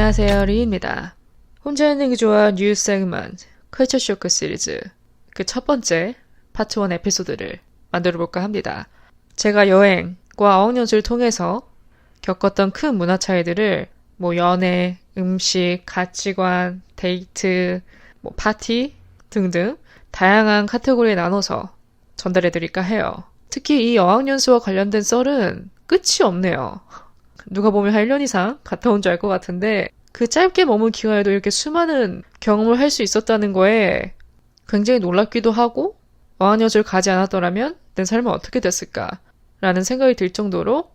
안녕하세요, 리입니다. 혼자 있는 게 좋아 뉴스 세그먼트 컬처 쇼크 시리즈 그 첫 번째 파트 1 에피소드를 만들어 볼까 합니다. 제가 여행과 어학연수를 통해서 겪었던 큰 문화 차이들을 연애, 음식, 가치관, 데이트, 파티 등등 다양한 카테고리에 나눠서 전달해 드릴까 해요. 특히 이 어학연수와 관련된 썰은 끝이 없네요. 누가 보면 한 1년 이상 갔다 온 줄 알 것 같은데 그 짧게 머문 기간에도 이렇게 수많은 경험을 할 수 있었다는 거에 굉장히 놀랍기도 하고 어학연수를 가지 않았더라면 내 삶은 어떻게 됐을까 라는 생각이 들 정도로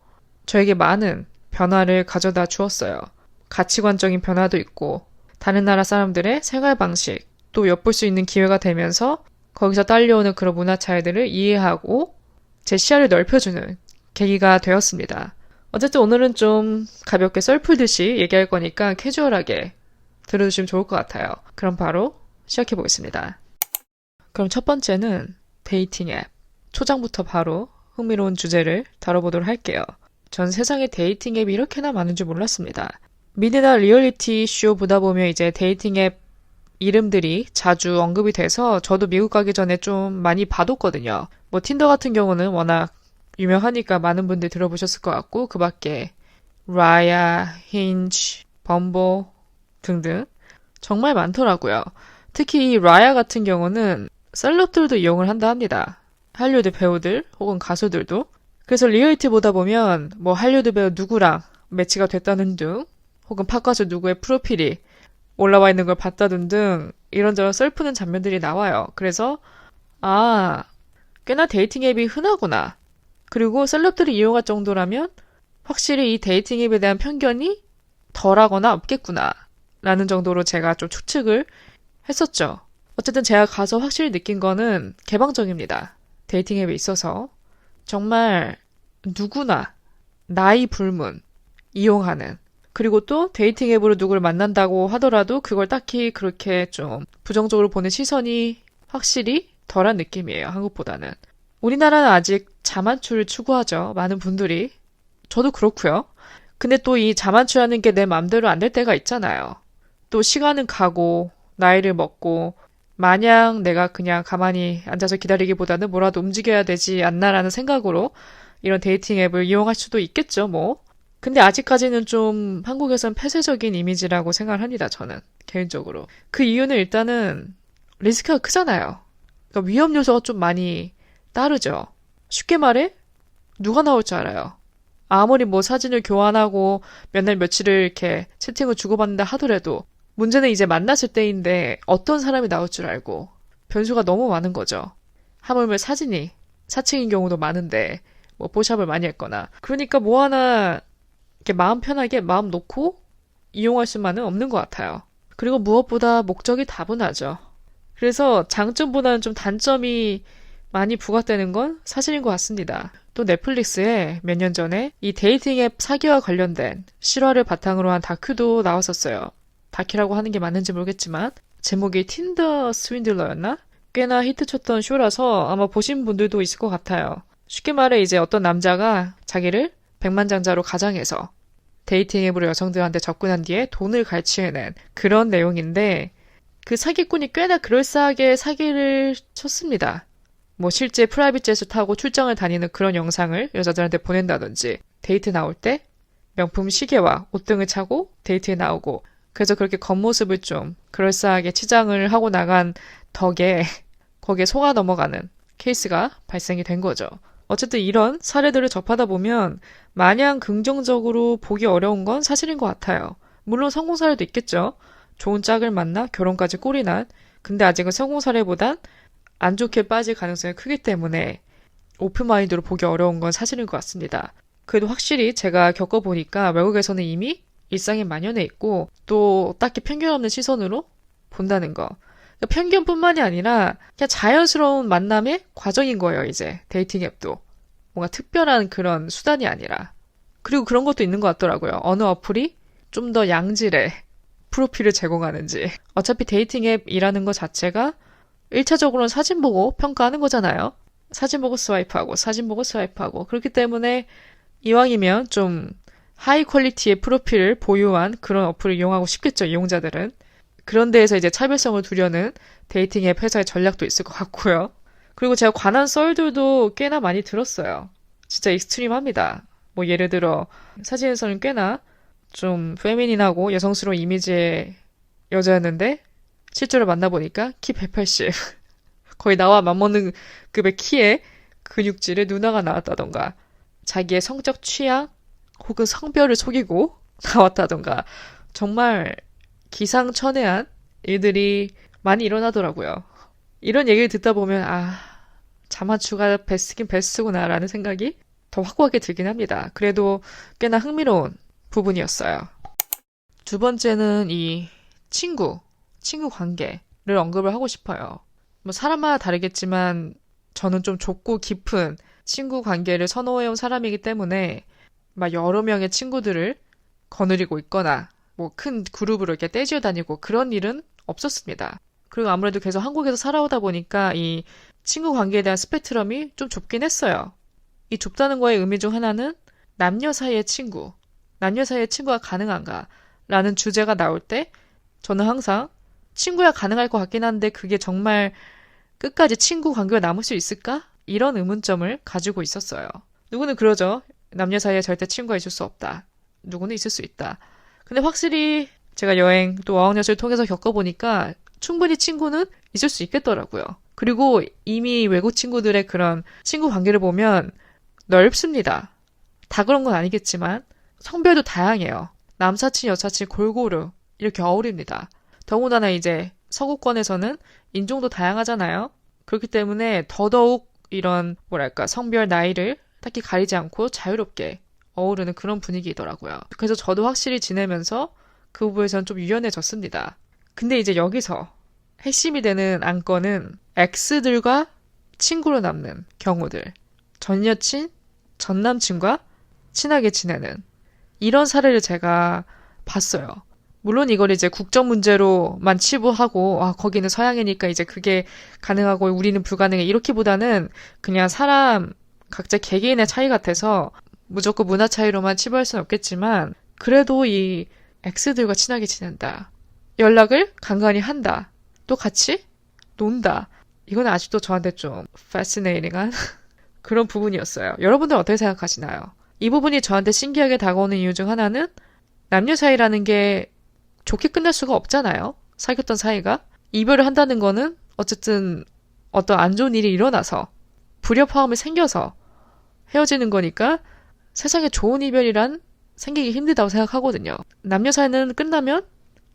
저에게 많은 변화를 가져다 주었어요. 가치관적인 변화도 있고 다른 나라 사람들의 생활 방식 또 엿볼 수 있는 기회가 되면서 거기서 딸려오는 그런 문화 차이들을 이해하고 제 시야를 넓혀주는 계기가 되었습니다. 어쨌든 오늘은 좀 가볍게 썰 풀듯이 얘기할 거니까 캐주얼하게 들어주시면 좋을 것 같아요. 그럼 바로 시작해 보겠습니다. 그럼 첫 번째는 데이팅 앱. 초장부터 바로 흥미로운 주제를 다뤄보도록 할게요. 전 세상에 데이팅 앱이 이렇게나 많은 줄 몰랐습니다. 미드나 리얼리티 쇼 보다 보면 이제 데이팅 앱 이름들이 자주 언급이 돼서 저도 미국 가기 전에 좀 많이 봐뒀거든요. 틴더 같은 경우는 워낙 유명하니까 많은 분들이 들어보셨을 것 같고 그 밖에 라야, 힌지, 범보 등등 정말 많더라고요. 특히 이 라야 같은 경우는 셀럽들도 이용을 한다 합니다. 할리우드 배우들 혹은 가수들도. 그래서 리얼리티 보다 보면 할리우드 배우 누구랑 매치가 됐다는 등 혹은 팝가수 누구의 프로필이 올라와 있는 걸 봤다든 등 이런저런 썰 푸는 장면들이 나와요. 그래서 꽤나 데이팅 앱이 흔하구나. 그리고 셀럽들이 이용할 정도라면 확실히 이 데이팅 앱에 대한 편견이 덜하거나 없겠구나 라는 정도로 제가 좀 추측을 했었죠. 어쨌든 제가 가서 확실히 느낀 거는 개방적입니다. 데이팅 앱에 있어서 정말 누구나 나이 불문 이용하는, 그리고 또 데이팅 앱으로 누구를 만난다고 하더라도 그걸 딱히 그렇게 좀 부정적으로 보는 시선이 확실히 덜한 느낌이에요. 한국보다는. 우리나라는 아직 자만추를 추구하죠. 많은 분들이. 저도 그렇고요. 근데 또 이 자만추라는 게 내 맘대로 안 될 때가 있잖아요. 또 시간은 가고 나이를 먹고 마냥 내가 그냥 가만히 앉아서 기다리기보다는 뭐라도 움직여야 되지 않나라는 생각으로 이런 데이팅 앱을 이용할 수도 있겠죠. 근데 아직까지는 좀 한국에선 폐쇄적인 이미지라고 생각을 합니다. 저는 개인적으로. 그 이유는 일단은 리스크가 크잖아요. 그러니까 위험 요소가 좀 많이 따르죠. 쉽게 말해 누가 나올 줄 알아요. 아무리 사진을 교환하고 몇 날 며칠을 이렇게 채팅을 주고받는다 하더라도 문제는 이제 만났을 때인데 어떤 사람이 나올 줄 알고 변수가 너무 많은 거죠. 하물며 사진이 사칭인 경우도 많은데 뽀샵을 많이 했거나 그러니까 하나 이렇게 마음 편하게 마음 놓고 이용할 수만은 없는 것 같아요. 그리고 무엇보다 목적이 다분하죠. 그래서 장점보다는 좀 단점이 많이 부각되는 건 사실인 것 같습니다. 또 넷플릭스에 몇 년 전에 이 데이팅 앱 사기와 관련된 실화를 바탕으로 한 다큐도 나왔었어요. 다큐라고 하는 게 맞는지 모르겠지만 제목이 틴더 스윈들러였나? 꽤나 히트쳤던 쇼라서 아마 보신 분들도 있을 것 같아요. 쉽게 말해 이제 어떤 남자가 자기를 백만장자로 가장해서 데이팅 앱으로 여성들한테 접근한 뒤에 돈을 갈취해낸 그런 내용인데 그 사기꾼이 꽤나 그럴싸하게 사기를 쳤습니다. 실제 프라이빗 젯을 타고 출장을 다니는 그런 영상을 여자들한테 보낸다든지 데이트 나올 때 명품 시계와 옷 등을 차고 데이트에 나오고 그래서 그렇게 겉모습을 좀 그럴싸하게 치장을 하고 나간 덕에 거기에 속아 넘어가는 케이스가 발생이 된 거죠. 어쨌든 이런 사례들을 접하다 보면 마냥 긍정적으로 보기 어려운 건 사실인 것 같아요. 물론 성공 사례도 있겠죠. 좋은 짝을 만나 결혼까지 꼴이 난, 근데 아직은 성공 사례보단 안 좋게 빠질 가능성이 크기 때문에 오픈마인드로 보기 어려운 건 사실인 것 같습니다. 그래도 확실히 제가 겪어보니까 외국에서는 이미 일상에 만연해 있고 또 딱히 편견 없는 시선으로 본다는 거. 그러니까 편견뿐만이 아니라 그냥 자연스러운 만남의 과정인 거예요. 이제 데이팅 앱도. 뭔가 특별한 그런 수단이 아니라. 그리고 그런 것도 있는 것 같더라고요. 어느 어플이 좀 더 양질의 프로필을 제공하는지. 어차피 데이팅 앱이라는 것 자체가 1차적으로는 사진 보고 평가하는 거잖아요. 사진 보고 스와이프하고 사진 보고 스와이프하고 그렇기 때문에 이왕이면 좀 하이 퀄리티의 프로필을 보유한 그런 어플을 이용하고 싶겠죠, 이용자들은. 그런 데에서 이제 차별성을 두려는 데이팅 앱 회사의 전략도 있을 것 같고요. 그리고 제가 관한 썰들도 꽤나 많이 들었어요. 진짜 익스트림합니다. 뭐 예를 들어 사진에서는 꽤나 좀 페미닌하고 여성스러운 이미지의 여자였는데 실제로 만나보니까 키 180. 거의 나와 맞먹는 급의 키에 근육질의 누나가 나왔다던가 자기의 성적 취향 혹은 성별을 속이고 나왔다던가 정말 기상천외한 일들이 많이 일어나더라고요. 이런 얘기를 듣다 보면 자만추가 베스트긴 베스트구나라는 생각이 더 확고하게 들긴 합니다. 그래도 꽤나 흥미로운 부분이었어요. 두 번째는 이 친구 관계를 언급을 하고 싶어요. 뭐 사람마다 다르겠지만 저는 좀 좁고 깊은 친구 관계를 선호해온 사람이기 때문에 막 여러 명의 친구들을 거느리고 있거나 뭐 큰 그룹으로 이렇게 떼지어 다니고 그런 일은 없었습니다. 그리고 아무래도 계속 한국에서 살아오다 보니까 이 친구 관계에 대한 스펙트럼이 좀 좁긴 했어요. 이 좁다는 거의 의미 중 하나는 남녀 사이의 친구가 가능한가? 라는 주제가 나올 때 저는 항상 친구야 가능할 것 같긴 한데 그게 정말 끝까지 친구 관계가 남을 수 있을까? 이런 의문점을 가지고 있었어요. 누구는 그러죠. 남녀 사이에 절대 친구가 있을 수 없다. 누구는 있을 수 있다. 근데 확실히 제가 여행 또 어학연수를 통해서 겪어보니까 충분히 친구는 있을 수 있겠더라고요. 그리고 이미 외국 친구들의 그런 친구 관계를 보면 넓습니다. 다 그런 건 아니겠지만 성별도 다양해요. 남사친, 여사친 골고루 이렇게 어울립니다. 더군다나 이제 서구권에서는 인종도 다양하잖아요. 그렇기 때문에 더더욱 이런 성별 나이를 딱히 가리지 않고 자유롭게 어우르는 그런 분위기이더라고요. 그래서 저도 확실히 지내면서 그 부분에서는 좀 유연해졌습니다. 근데 이제 여기서 핵심이 되는 안건은 X들과 친구로 남는 경우들. 전 여친, 전 남친과 친하게 지내는 이런 사례를 제가 봤어요. 물론 이걸 이제 국적 문제로만 치부하고 거기는 서양이니까 이제 그게 가능하고 우리는 불가능해 이렇게보다는 그냥 사람 각자 개개인의 차이 같아서 무조건 문화 차이로만 치부할 수는 없겠지만 그래도 이 X들과 친하게 지낸다. 연락을 간간히 한다. 또 같이 논다. 이건 아직도 저한테 좀 fascinating한 그런 부분이었어요. 여러분들 어떻게 생각하시나요? 이 부분이 저한테 신기하게 다가오는 이유 중 하나는 남녀 사이라는 게 좋게 끝날 수가 없잖아요. 사귀었던 사이가. 이별을 한다는 거는 어쨌든 어떤 안 좋은 일이 일어나서 불협화음이 생겨서 헤어지는 거니까 세상에 좋은 이별이란 생기기 힘들다고 생각하거든요. 남녀 사이는 끝나면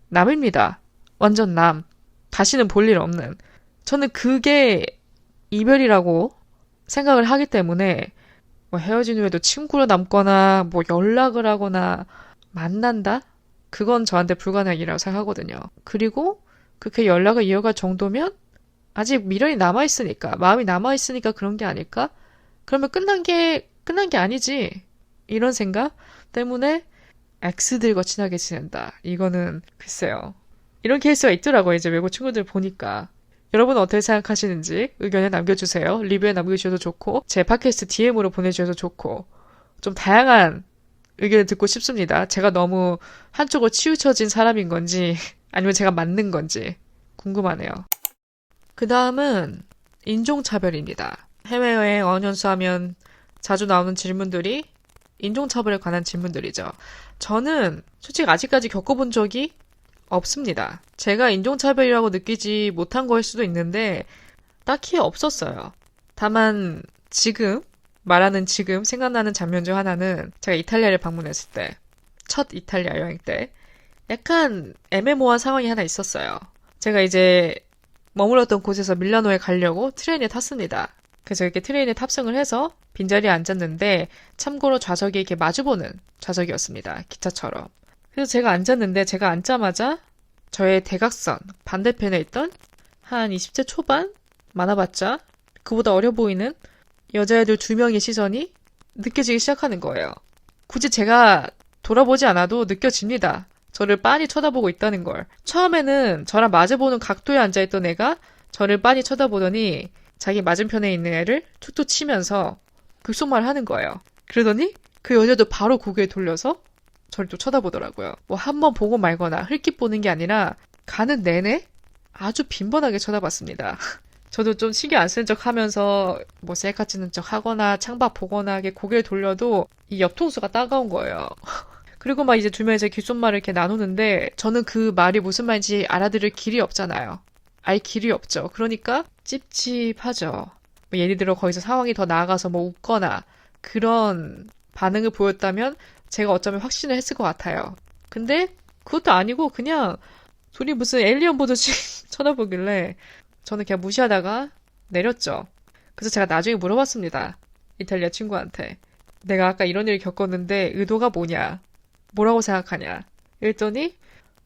남입니다. 완전 남. 다시는 볼 일 없는. 저는 그게 이별이라고 생각을 하기 때문에 뭐 헤어진 후에도 친구로 남거나 뭐 연락을 하거나 만난다? 그건 저한테 불가능한 일이라고 생각하거든요. 그리고 그렇게 연락을 이어갈 정도면 아직 미련이 남아있으니까, 마음이 남아있으니까 그런 게 아닐까? 그러면 끝난 게 아니지. 이런 생각 때문에 X들과 친하게 지낸다. 이거는 글쎄요. 이런 케이스가 있더라고요. 이제 외국 친구들 보니까. 여러분은 어떻게 생각하시는지 의견을 남겨주세요. 리뷰에 남겨주셔도 좋고 제 팟캐스트 DM으로 보내주셔도 좋고 좀 다양한 의견을 듣고 싶습니다. 제가 너무 한쪽으로 치우쳐진 사람인 건지 아니면 제가 맞는 건지 궁금하네요. 그 다음은 인종차별입니다. 해외여행 어학연수하면 자주 나오는 질문들이 인종차별에 관한 질문들이죠. 저는 솔직히 아직까지 겪어본 적이 없습니다. 제가 인종차별이라고 느끼지 못한 거일 수도 있는데 딱히 없었어요. 다만 지금 생각나는 장면 중 하나는 제가 이탈리아를 방문했을 때, 첫 이탈리아 여행 때 약간 애매모호한 상황이 하나 있었어요. 제가 이제 머물렀던 곳에서 밀라노에 가려고 트레인에 탔습니다. 그래서 이렇게 트레인에 탑승을 해서 빈자리에 앉았는데 참고로 좌석이 이렇게 마주보는 좌석이었습니다. 기차처럼. 그래서 제가 앉았는데 제가 앉자마자 저의 대각선 반대편에 있던 한 20대 초반? 많아봤자 그보다 어려 보이는 여자애들 2명의 시선이 느껴지기 시작하는 거예요. 굳이 제가 돌아보지 않아도 느껴집니다. 저를 빤히 쳐다보고 있다는 걸. 처음에는 저랑 마주보는 각도에 앉아있던 애가 저를 빤히 쳐다보더니 자기 맞은편에 있는 애를 툭툭 치면서 극속말을 하는 거예요. 그러더니 그 여자도 바로 고개를 돌려서 저를 또 쳐다보더라고요. 뭐 한 번 보고 말거나 흘낏 보는 게 아니라 가는 내내 아주 빈번하게 쳐다봤습니다. 저도 좀 신경 안 쓰는 척 하면서 뭐 셀카 찍는 척 하거나 창밖 보거나 고개를 돌려도 이 옆통수가 따가운 거예요. 그리고 막 이제 두 명이서 귓속말을 이렇게 나누는데 저는 그 말이 무슨 말인지 알아들을 길이 없잖아요. 알 길이 없죠. 그러니까 찝찝하죠. 뭐 예를 들어 거기서 상황이 더 나아가서 뭐 웃거나 그런 반응을 보였다면 제가 어쩌면 확신을 했을 것 같아요. 근데 그것도 아니고 그냥 둘이 무슨 에일리언 보듯이 쳐다보길래 저는 그냥 무시하다가 내렸죠. 그래서 제가 나중에 물어봤습니다. 이탈리아 친구한테. 내가 아까 이런 일을 겪었는데 의도가 뭐냐? 뭐라고 생각하냐? 이랬더니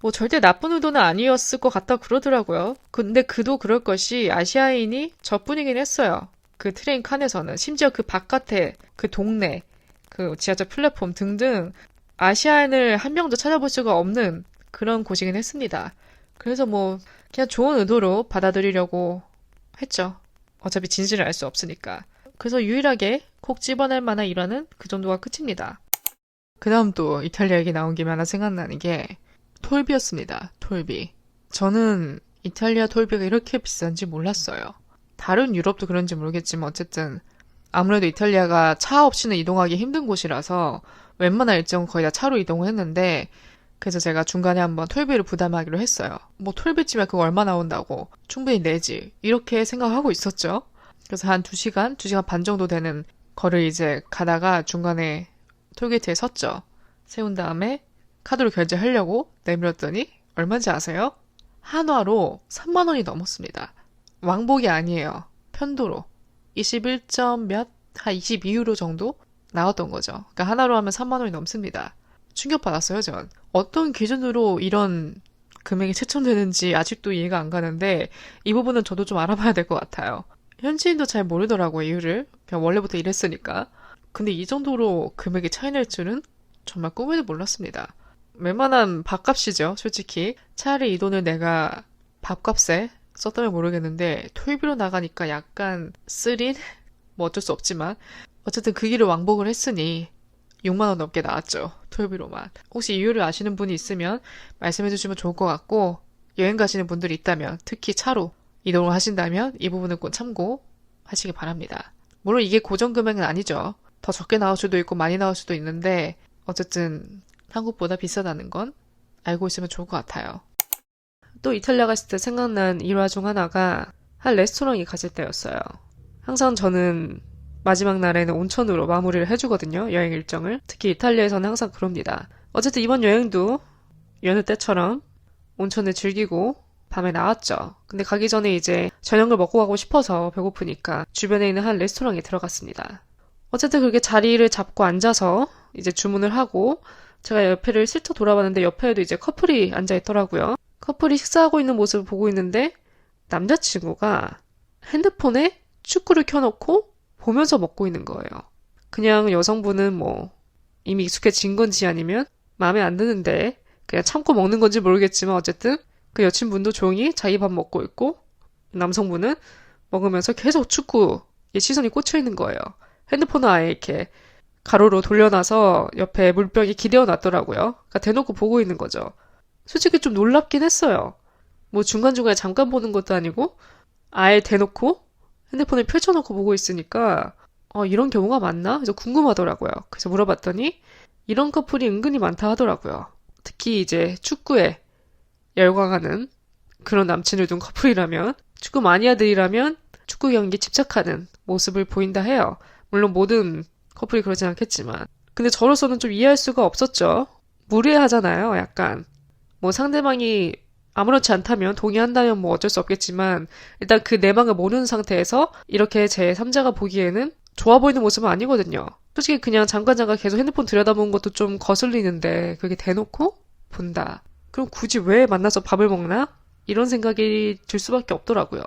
뭐 절대 나쁜 의도는 아니었을 것 같다 그러더라고요. 근데 그도 그럴 것이 아시아인이 저뿐이긴 했어요. 그 트레인 칸에서는. 심지어 그 바깥에 그 동네 그 지하철 플랫폼 등등 아시아인을 한 명도 찾아볼 수가 없는 그런 곳이긴 했습니다. 그래서 뭐 그냥 좋은 의도로 받아들이려고 했죠. 어차피 진실을 알 수 없으니까. 그래서 유일하게 콕 집어낼 만한 일화는 그 정도가 끝입니다. 그 다음 또 이탈리아 얘기 나온 김에 하나 생각나는 게 톨비였습니다. 톨비. 저는 이탈리아 톨비가 이렇게 비싼지 몰랐어요. 다른 유럽도 그런지 모르겠지만 어쨌든 아무래도 이탈리아가 차 없이는 이동하기 힘든 곳이라서 웬만한 일정은 거의 다 차로 이동을 했는데 그래서 제가 중간에 한번 톨비를 부담하기로 했어요. 뭐 톨비쯤에 그거 얼마 나온다고 충분히 내지 이렇게 생각하고 있었죠. 그래서 한 2시간, 2시간 반 정도 되는 거를 이제 가다가 중간에 톨게이트에 섰죠. 세운 다음에 카드로 결제하려고 내밀었더니 얼마인지 아세요? 한화로 3만 원이 넘었습니다. 왕복이 아니에요. 편도로. 21점 몇? 한 22유로 정도 나왔던 거죠. 그러니까 하나로 하면 3만 원이 넘습니다. 충격받았어요, 전. 어떤 기준으로 이런 금액이 책정되는지 아직도 이해가 안 가는데 이 부분은 저도 좀 알아봐야 될 것 같아요. 현지인도 잘 모르더라고요, 이유를. 그냥 원래부터 이랬으니까. 근데 이 정도로 금액이 차이 날 줄은 정말 꿈에도 몰랐습니다. 웬만한 밥값이죠, 솔직히. 차라리 이 돈을 내가 밥값에 썼다면 모르겠는데 톨비로 나가니까 약간 쓰린? 뭐 어쩔 수 없지만 어쨌든 그 길을 왕복을 했으니 6만 원 넘게 나왔죠. 톨비로만. 혹시 이유를 아시는 분이 있으면 말씀해 주시면 좋을 것 같고 여행 가시는 분들이 있다면 특히 차로 이동을 하신다면 이 부분은 꼭 참고하시기 바랍니다. 물론 이게 고정 금액은 아니죠. 더 적게 나올 수도 있고 많이 나올 수도 있는데 어쨌든 한국보다 비싸다는 건 알고 있으면 좋을 것 같아요. 또 이탈리아 갔을 때 생각난 일화 중 하나가 한 레스토랑에 갔을 때였어요. 항상 저는 마지막 날에는 온천으로 마무리를 해주거든요. 여행 일정을. 특히 이탈리아에서는 항상 그럽니다. 어쨌든 이번 여행도 여느 때처럼 온천을 즐기고 밤에 나왔죠. 근데 가기 전에 이제 저녁을 먹고 가고 싶어서 배고프니까 주변에 있는 한 레스토랑에 들어갔습니다. 어쨌든 그렇게 자리를 잡고 앉아서 이제 주문을 하고 제가 옆에를 슬쩍 돌아봤는데 옆에도 이제 커플이 앉아있더라고요. 커플이 식사하고 있는 모습을 보고 있는데 남자친구가 핸드폰에 축구를 켜놓고 보면서 먹고 있는 거예요. 그냥 여성분은 뭐 이미 익숙해진 건지 아니면 마음에 안 드는데 그냥 참고 먹는 건지 모르겠지만 어쨌든 그 여친분도 조용히 자기 밥 먹고 있고 남성분은 먹으면서 계속 축구에 시선이 꽂혀 있는 거예요. 핸드폰을 아예 이렇게 가로로 돌려놔서 옆에 물병에 기대어 놨더라고요. 그러니까 대놓고 보고 있는 거죠. 솔직히 좀 놀랍긴 했어요. 뭐 중간중간에 잠깐 보는 것도 아니고 아예 대놓고 핸드폰을 펼쳐놓고 보고 있으니까 이런 경우가 많나? 그래서 궁금하더라고요. 그래서 물어봤더니 이런 커플이 은근히 많다 하더라고요. 특히 이제 축구에 열광하는 그런 남친을 둔 커플이라면 축구 마니아들이라면 축구 경기에 집착하는 모습을 보인다 해요. 물론 모든 커플이 그러진 않겠지만 근데 저로서는 좀 이해할 수가 없었죠. 무례하잖아요. 약간 뭐 상대방이 아무렇지 않다면 동의한다면 뭐 어쩔 수 없겠지만 일단 그 내막을 모르는 상태에서 이렇게 제 3자가 보기에는 좋아 보이는 모습은 아니거든요. 솔직히 그냥 잠깐 계속 핸드폰 들여다보는 것도 좀 거슬리는데 그게 대놓고 본다. 그럼 굳이 왜 만나서 밥을 먹나? 이런 생각이 들 수밖에 없더라고요.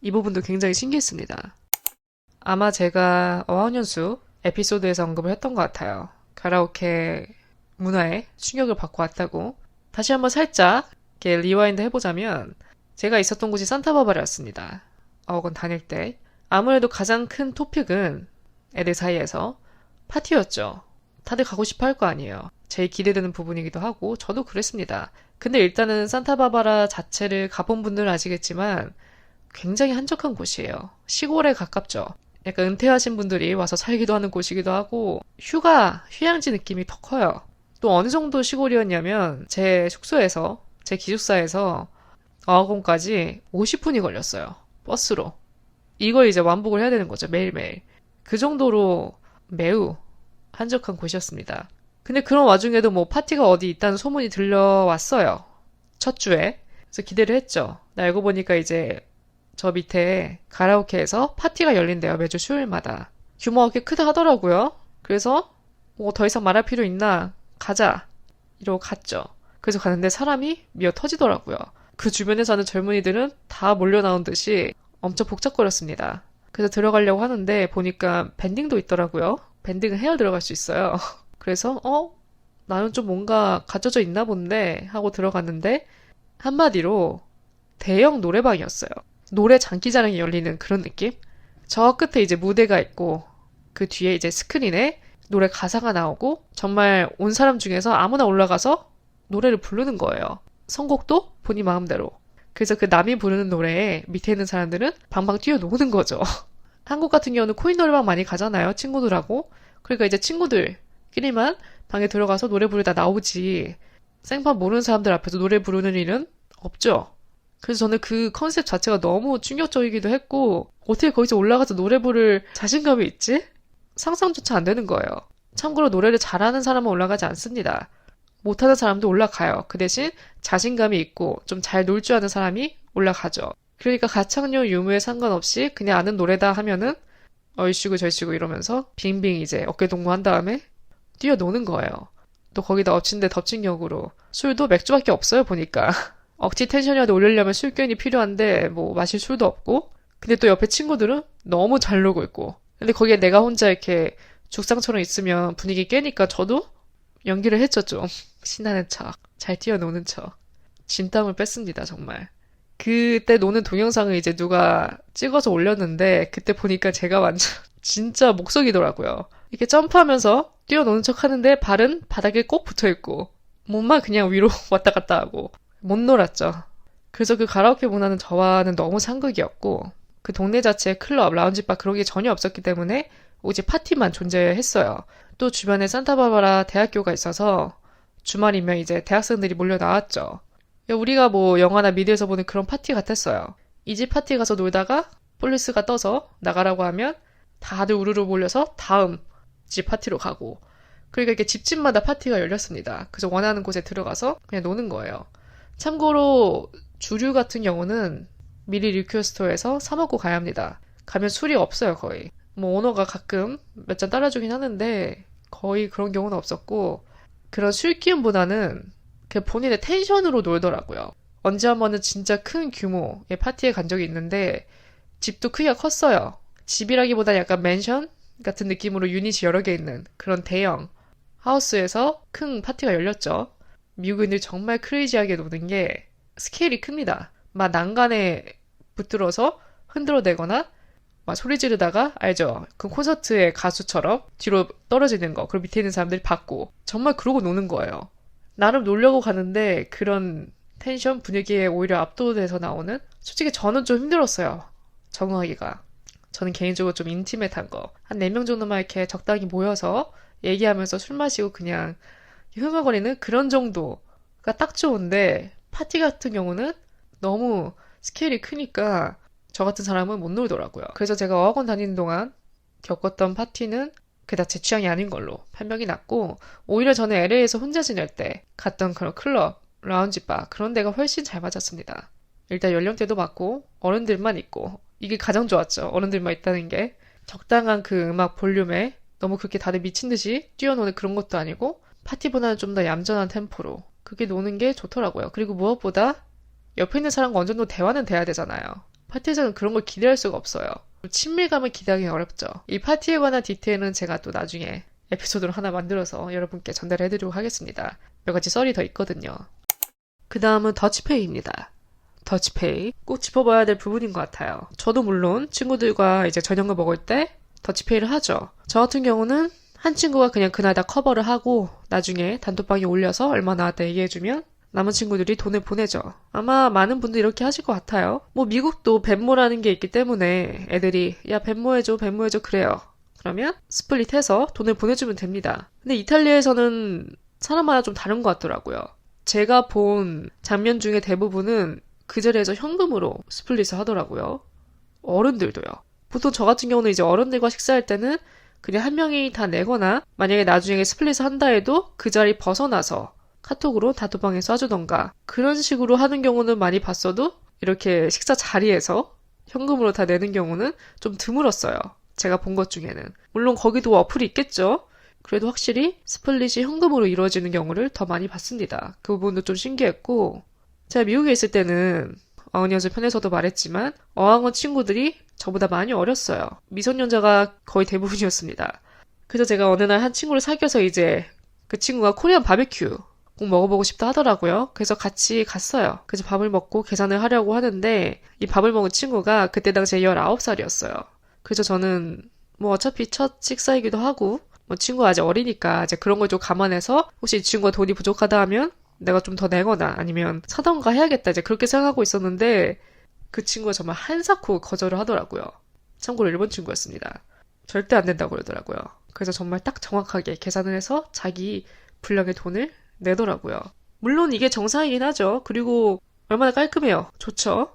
이 부분도 굉장히 신기했습니다. 아마 제가 어학연수 에피소드에서 언급을 했던 것 같아요. 가라오케 문화에 충격을 받고 왔다고. 다시 한번 살짝 이렇게 리와인드 해보자면 제가 있었던 곳이 산타바바라였습니다. 어학원 다닐 때. 아무래도 가장 큰 토픽은 애들 사이에서 파티였죠. 다들 가고 싶어 할 거 아니에요. 제일 기대되는 부분이기도 하고 저도 그랬습니다. 근데 일단은 산타바바라 자체를 가본 분들은 아시겠지만 굉장히 한적한 곳이에요. 시골에 가깝죠. 약간 은퇴하신 분들이 와서 살기도 하는 곳이기도 하고 휴양지 느낌이 더 커요. 또 어느 정도 시골이었냐면 제 숙소에서 제 기숙사에서 어학원까지 50분이 걸렸어요. 버스로. 이걸 이제 완복을 해야 되는 거죠. 매일매일. 그 정도로 매우 한적한 곳이었습니다. 근데 그런 와중에도 뭐 파티가 어디 있다는 소문이 들려왔어요. 첫 주에. 그래서 기대를 했죠. 알고 보니까 이제 저 밑에 가라오케에서 파티가 열린대요. 매주 수요일마다. 규모가 꽤 크다 하더라고요. 그래서 뭐 더 이상 말할 필요 있나? 가자. 이러고 갔죠. 그래서 가는데 사람이 미어 터지더라고요. 그 주변에 사는 젊은이들은 다 몰려 나온 듯이 엄청 복잡거렸습니다. 그래서 들어가려고 하는데 보니까 밴딩도 있더라고요. 밴딩은 해야 들어갈 수 있어요. 그래서 나는 좀 뭔가 갖춰져 있나 본데 하고 들어갔는데 한마디로 대형 노래방이었어요. 노래 장기자랑이 열리는 그런 느낌? 저 끝에 이제 무대가 있고 그 뒤에 이제 스크린에 노래 가사가 나오고 정말 온 사람 중에서 아무나 올라가서 노래를 부르는 거예요. 선곡도 본인 마음대로. 그래서 그 남이 부르는 노래에 밑에 있는 사람들은 방방 뛰어노는 거죠. 한국 같은 경우는 코인 노래방 많이 가잖아요. 친구들하고. 그러니까 이제 친구들끼리만 방에 들어가서 노래 부르다 나오지 생판 모르는 사람들 앞에서 노래 부르는 일은 없죠. 그래서 저는 그 컨셉 자체가 너무 충격적이기도 했고 어떻게 거기서 올라가서 노래 부를 자신감이 있지? 상상조차 안 되는 거예요. 참고로 노래를 잘하는 사람은 올라가지 않습니다. 못하는 사람도 올라가요. 그 대신 자신감이 있고 좀 잘 놀 줄 아는 사람이 올라가죠. 그러니까 가창료 유무에 상관없이 그냥 아는 노래다 하면은 얼씨구 절씨구 이러면서 빙빙 이제 어깨 동무한 다음에 뛰어노는 거예요. 또 거기다 엎친 데 덮친 격으로 술도 맥주밖에 없어요 보니까. 억지 텐션이라도 올리려면 술견이 필요한데 뭐 마실 술도 없고 근데 또 옆에 친구들은 너무 잘 놀고 있고 근데 거기에 내가 혼자 이렇게 죽상처럼 있으면 분위기 깨니까 저도 연기를 했죠 좀. 신나는 척, 잘 뛰어노는 척. 진땀을 뺐습니다 정말. 그때 노는 동영상을 이제 누가 찍어서 올렸는데 그때 보니까 제가 완전 진짜 목석이더라고요. 이렇게 점프하면서 뛰어노는 척 하는데 발은 바닥에 꼭 붙어있고 몸만 그냥 위로 왔다 갔다 하고 못 놀았죠. 그래서 그 가라오케 문화는 저와는 너무 상극이었고 그 동네 자체에 클럽, 라운지바 그런 게 전혀 없었기 때문에 오직 파티만 존재했어요. 또 주변에 산타바바라 대학교가 있어서 주말이면 이제 대학생들이 몰려 나왔죠. 우리가 뭐 영화나 미드에서 보는 그런 파티 같았어요. 이 집 파티 가서 놀다가 폴리스가 떠서 나가라고 하면 다들 우르르 몰려서 다음 집 파티로 가고 그러니까 이렇게 집집마다 파티가 열렸습니다. 그래서 원하는 곳에 들어가서 그냥 노는 거예요. 참고로 주류 같은 경우는 미리 리퀘어스토어에서 사 먹고 가야 합니다. 가면 술이 없어요 거의. 뭐 오너가 가끔 몇 잔 따라주긴 하는데 거의 그런 경우는 없었고 그런 술 기운보다는 그 본인의 텐션으로 놀더라고요. 언제 한 번은 진짜 큰 규모의 파티에 간 적이 있는데 집도 크기가 컸어요. 집이라기보다 약간 맨션 같은 느낌으로 유닛이 여러 개 있는 그런 대형 하우스에서 큰 파티가 열렸죠. 미국인들 정말 크레이지하게 노는 게 스케일이 큽니다. 막 난간에 붙들어서 흔들어대거나 막 소리 지르다가 알죠? 그 콘서트의 가수처럼 뒤로 떨어지는 거 그리고 밑에 있는 사람들이 받고 정말 그러고 노는 거예요. 나름 놀려고 가는데 그런 텐션 분위기에 오히려 압도돼서 나오는 솔직히 저는 좀 힘들었어요. 적응하기가. 저는 개인적으로 좀 인티메트한 거. 한 4명 정도만 이렇게 적당히 모여서 얘기하면서 술 마시고 그냥 흥얼거리는 그런 정도가 딱 좋은데 파티 같은 경우는 너무 스케일이 크니까 저 같은 사람은 못 놀더라고요. 그래서 제가 어학원 다니는 동안 겪었던 파티는 그닥 제 취향이 아닌 걸로 판명이 났고 오히려 저는 LA에서 혼자 지낼 때 갔던 그런 클럽, 라운지바 그런 데가 훨씬 잘 맞았습니다. 일단 연령대도 맞고 어른들만 있고 이게 가장 좋았죠. 어른들만 있다는 게 적당한 그 음악 볼륨에 너무 그렇게 다들 미친 듯이 뛰어노는 그런 것도 아니고 파티보다는 좀 더 얌전한 템포로 그게 노는 게 좋더라고요. 그리고 무엇보다 옆에 있는 사람과 어느 정도 대화는 돼야 되잖아요. 파티에서는 그런 걸 기대할 수가 없어요. 친밀감을 기대하기 어렵죠. 이 파티에 관한 디테일은 제가 또 나중에 에피소드를 하나 만들어서 여러분께 전달해드리도록 하겠습니다. 몇 가지 썰이 더 있거든요. 그 다음은 더치페이입니다. 더치페이 꼭 짚어봐야 될 부분인 것 같아요. 저도 물론 친구들과 이제 저녁을 먹을 때 더치페이를 하죠. 저 같은 경우는 한 친구가 그냥 그날 다 커버를 하고 나중에 단톡방에 올려서 얼마 나왔다 얘기해주면 남은 친구들이 돈을 보내죠. 아마 많은 분들이 이렇게 하실 것 같아요. 뭐 미국도 벤모라는 게 있기 때문에 애들이 야 벤모해줘 그래요. 그러면 스플릿해서 돈을 보내주면 됩니다. 근데 이탈리아에서는 사람마다 좀 다른 것 같더라고요. 제가 본 장면 중에 대부분은 그 자리에서 현금으로 스플릿을 하더라고요. 어른들도요. 보통 저 같은 경우는 이제 어른들과 식사할 때는 그냥 한 명이 다 내거나 만약에 나중에 스플릿을 한다 해도 그 자리 벗어나서 카톡으로 단톡방에 쏴주던가 그런 식으로 하는 경우는 많이 봤어도 이렇게 식사 자리에서 현금으로 다 내는 경우는 좀 드물었어요. 제가 본 것 중에는. 물론 거기도 어플이 있겠죠. 그래도 확실히 스플릿이 현금으로 이루어지는 경우를 더 많이 봤습니다. 그 부분도 좀 신기했고 제가 미국에 있을 때는 어학연수 편에서도 말했지만 어학원 친구들이 저보다 많이 어렸어요. 미성년자가 거의 대부분이었습니다. 그래서 제가 어느 날 한 친구를 사귀어서 이제 그 친구가 코리안 바베큐 꼭 먹어보고 싶다 하더라고요. 그래서 같이 갔어요. 그래서 밥을 먹고 계산을 하려고 하는데 이 밥을 먹은 친구가 그때 당시에 19살이었어요. 그래서 저는 뭐 어차피 첫 식사이기도 하고 뭐 친구가 아직 어리니까 이제 그런 걸 좀 감안해서 혹시 이 친구가 돈이 부족하다 하면 내가 좀 더 내거나 아니면 사던가 해야겠다 이제 그렇게 생각하고 있었는데 그 친구가 정말 한사코 거절을 하더라고요. 참고로 일본 친구였습니다. 절대 안 된다고 그러더라고요. 그래서 정말 딱 정확하게 계산을 해서 자기 분량의 돈을 내더라고요. 물론 이게 정상이긴 하죠. 그리고 얼마나 깔끔해요. 좋죠.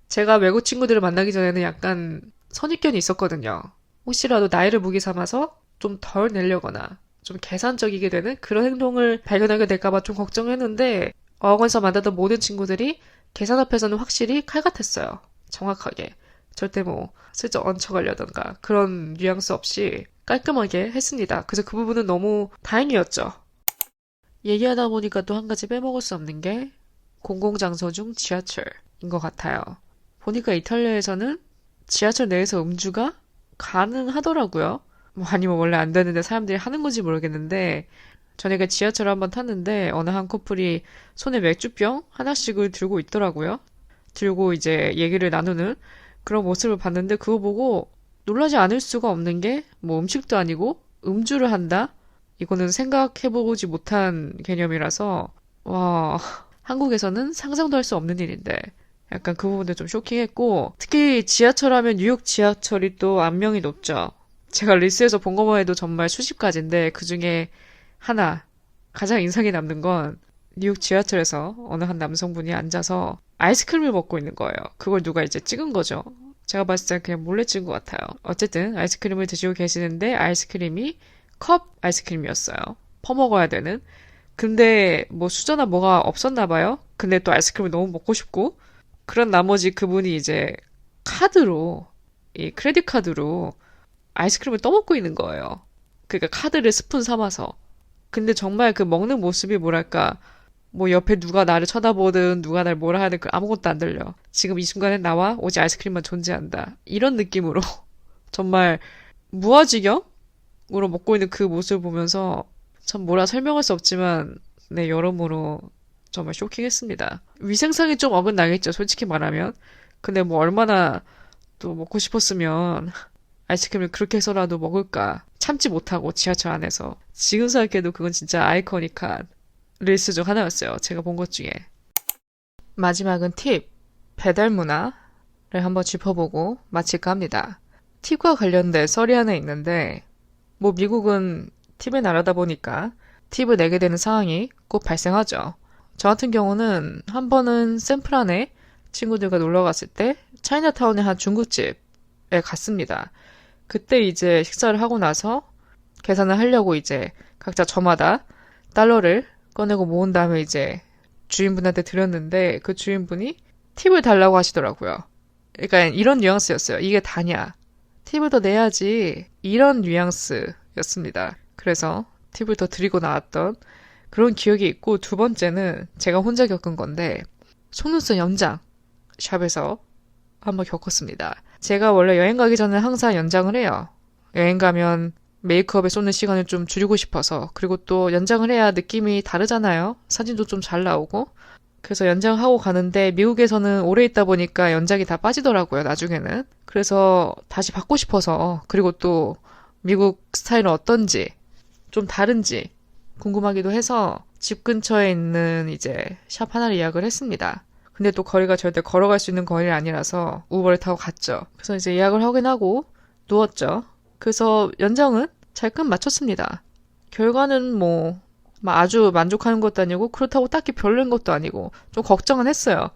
제가 외국 친구들을 만나기 전에는 약간 선입견이 있었거든요. 혹시라도 나이를 무기 삼아서 좀 덜 내려거나 좀 계산적이게 되는 그런 행동을 발견하게 될까봐 좀 걱정했는데 어학원에서 만나던 모든 친구들이 계산 앞에서는 확실히 칼 같았어요. 정확하게. 절대 뭐 슬쩍 얹혀가려던가 그런 뉘앙스 없이 깔끔하게 했습니다. 그래서 그 부분은 너무 다행이었죠. 얘기하다 보니까 또 한 가지 빼먹을 수 없는 게 공공장소 중 지하철인 것 같아요. 보니까 이탈리아에서는 지하철 내에서 음주가 가능하더라고요. 뭐 아니면 원래 안 되는데 사람들이 하는 건지 모르겠는데 전에 지하철을 한번 탔는데 어느 한 커플이 손에 맥주병 하나씩을 들고 있더라고요. 들고 이제 얘기를 나누는 그런 모습을 봤는데 그거 보고 놀라지 않을 수가 없는 게 뭐 음식도 아니고 음주를 한다? 이거는 생각해보지 못한 개념이라서 와 한국에서는 상상도 할 수 없는 일인데 약간 그 부분도 좀 쇼킹했고 특히 지하철 하면 뉴욕 지하철이 또 악명이 높죠. 제가 리스에서 본 것만 해도 정말 수십 가지인데 그중에 하나 가장 인상이 남는 건 뉴욕 지하철에서 어느 한 남성분이 앉아서 아이스크림을 먹고 있는 거예요. 그걸 누가 이제 찍은 거죠. 제가 봤을 때 그냥 몰래 찍은 것 같아요. 어쨌든 아이스크림을 드시고 계시는데 아이스크림이 컵 아이스크림이었어요. 퍼먹어야 되는. 근데 뭐 수저나 뭐가 없었나 봐요. 근데 또 아이스크림을 너무 먹고 싶고 그런 나머지 그분이 이제 카드로 이 크레딧 카드로 아이스크림을 떠먹고 있는 거예요. 그러니까 카드를 스푼 삼아서. 근데 정말 그 먹는 모습이 뭐랄까 뭐 옆에 누가 나를 쳐다보든 누가 날 뭐라 하든 그 아무것도 안 들려. 지금 이 순간에 나와 오직 아이스크림만 존재한다. 이런 느낌으로 정말 무아지경으로 먹고 있는 그 모습을 보면서 참 뭐라 설명할 수 없지만 네 여러모로 정말 쇼킹했습니다. 위생상이 좀 어긋나겠죠. 솔직히 말하면. 근데 뭐 얼마나 또 먹고 싶었으면 아이스크림을 그렇게 해서라도 먹을까 참지 못하고 지하철 안에서 지금 생각해도 그건 진짜 아이코닉한 릴스 중 하나였어요. 제가 본 것 중에. 마지막은 팁, 배달 문화를 한번 짚어보고 마칠까 합니다. 팁과 관련된 썰이 하나 있는데 뭐 미국은 팁의 나라다 보니까 팁을 내게 되는 상황이 꼭 발생하죠. 저 같은 경우는 한 번은 샌프란에 친구들과 놀러 갔을 때 차이나타운의 한 중국집에 갔습니다. 그때 이제 식사를 하고 나서 계산을 하려고 이제 각자 저마다 달러를 꺼내고 모은 다음에 이제 주인분한테 드렸는데 그 주인분이 팁을 달라고 하시더라고요. 그러니까 이런 뉘앙스였어요. 이게 다냐? 팁을 더 내야지. 이런 뉘앙스였습니다. 그래서 팁을 더 드리고 나왔던 그런 기억이 있고 두 번째는 제가 혼자 겪은 건데 속눈썹 연장 샵에서 한번 겪었습니다. 제가 원래 여행 가기 전에 항상 연장을 해요. 여행 가면 메이크업에 쏟는 시간을 좀 줄이고 싶어서 그리고 또 연장을 해야 느낌이 다르잖아요. 사진도 좀 잘 나오고 그래서 연장하고 가는데 미국에서는 오래 있다 보니까 연장이 다 빠지더라고요. 나중에는. 그래서 다시 받고 싶어서 그리고 또 미국 스타일은 어떤지 좀 다른지 궁금하기도 해서 집 근처에 있는 이제 샵 하나를 예약을 했습니다. 근데 또 거리가 절대 걸어갈 수 있는 거리가 아니라서 우버를 타고 갔죠. 그래서 이제 예약을 하긴 하고 누웠죠. 그래서 연장은 잘 끝 마쳤습니다. 결과는 뭐 아주 만족하는 것도 아니고 그렇다고 딱히 별로인 것도 아니고 좀 걱정은 했어요.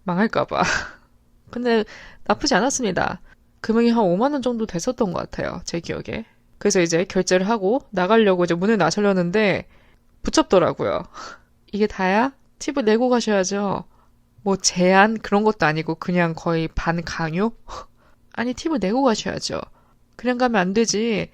망할까봐. 근데 나쁘지 않았습니다. 금액이 한 5만 원 정도 됐었던 것 같아요. 제 기억에. 그래서 이제 결제를 하고 나가려고 이제 문을 나서려는데 붙잡더라고요. 이게 다야? 팁을 내고 가셔야죠. 뭐 제한 그런 것도 아니고 그냥 거의 반강요? 아니 팁을 내고 가셔야죠. 그냥 가면 안 되지.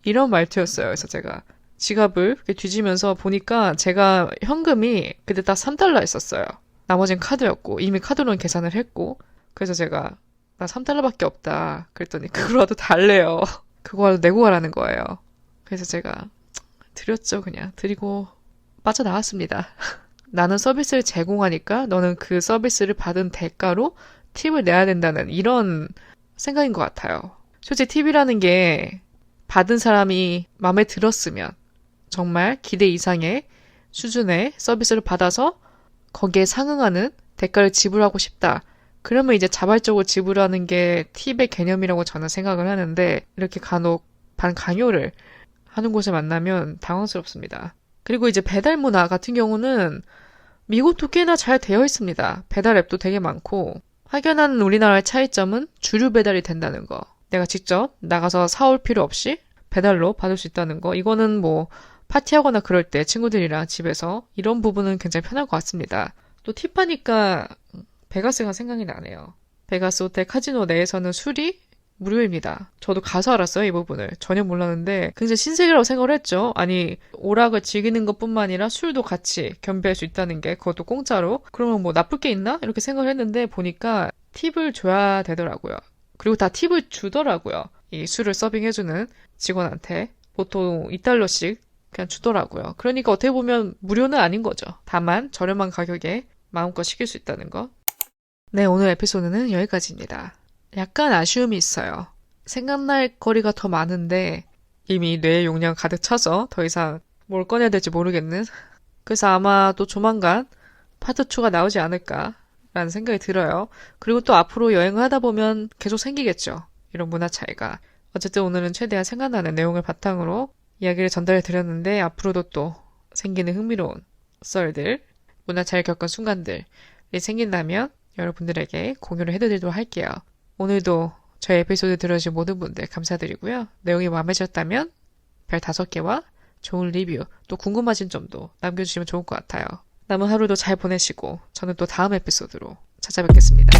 이런 말투였어요. 그래서 제가 지갑을 이렇게 뒤지면서 보니까 제가 현금이 그때 딱 3달러 있었어요. 나머진 카드였고 이미 카드로는 계산을 했고 그래서 제가 나 3달러밖에 없다. 그랬더니 그거라도 달래요. 그거라도 내고 가라는 거예요. 그래서 제가 드렸죠. 그냥 드리고 빠져나왔습니다. 나는 서비스를 제공하니까 너는 그 서비스를 받은 대가로 팁을 내야 된다는 이런 생각인 것 같아요. 솔직히 팁이라는 게 받은 사람이 마음에 들었으면 정말 기대 이상의 수준의 서비스를 받아서 거기에 상응하는 대가를 지불하고 싶다. 그러면 이제 자발적으로 지불하는 게 팁의 개념이라고 저는 생각을 하는데 이렇게 간혹 반강요를 하는 곳을 만나면 당황스럽습니다. 그리고 이제 배달 문화 같은 경우는 미국도 꽤나 잘 되어 있습니다. 배달 앱도 되게 많고 확연한 우리나라의 차이점은 주류 배달이 된다는 거. 내가 직접 나가서 사올 필요 없이 배달로 받을 수 있다는 거. 이거는 뭐 파티하거나 그럴 때 친구들이랑 집에서 이런 부분은 굉장히 편할 것 같습니다. 또 팁하니까 베가스가 생각이 나네요. 베가스 호텔 카지노 내에서는 술이 무료입니다. 저도 가서 알았어요, 이 부분을. 전혀 몰랐는데 굉장히 신세계라고 생각을 했죠. 아니, 오락을 즐기는 것뿐만 아니라 술도 같이 겸비할 수 있다는 게 그것도 공짜로. 그러면 뭐 나쁠 게 있나? 이렇게 생각을 했는데 보니까 팁을 줘야 되더라고요. 그리고 다 팁을 주더라고요. 이 술을 서빙해주는 직원한테 보통 2달러씩 그냥 주더라고요. 그러니까 어떻게 보면 무료는 아닌 거죠. 다만 저렴한 가격에 마음껏 시킬 수 있다는 거. 네, 오늘 에피소드는 여기까지입니다. 약간 아쉬움이 있어요. 생각날 거리가 더 많은데 이미 뇌의 용량 가득 차서 더 이상 뭘 꺼내야 될지 모르겠는. 그래서 아마 또 조만간 파트 2가 나오지 않을까라는 생각이 들어요. 그리고 또 앞으로 여행을 하다 보면 계속 생기겠죠. 이런 문화 차이가. 어쨌든 오늘은 최대한 생각나는 내용을 바탕으로 이야기를 전달해 드렸는데 앞으로도 또 생기는 흥미로운 썰들, 문화 차이를 겪은 순간들이 생긴다면 여러분들에게 공유를 해드리도록 할게요. 오늘도 저희 에피소드 들어주신 모든 분들 감사드리고요. 내용이 마음에 드셨다면 별 5개와 좋은 리뷰, 또 궁금하신 점도 남겨주시면 좋을 것 같아요. 남은 하루도 잘 보내시고 저는 또 다음 에피소드로 찾아뵙겠습니다.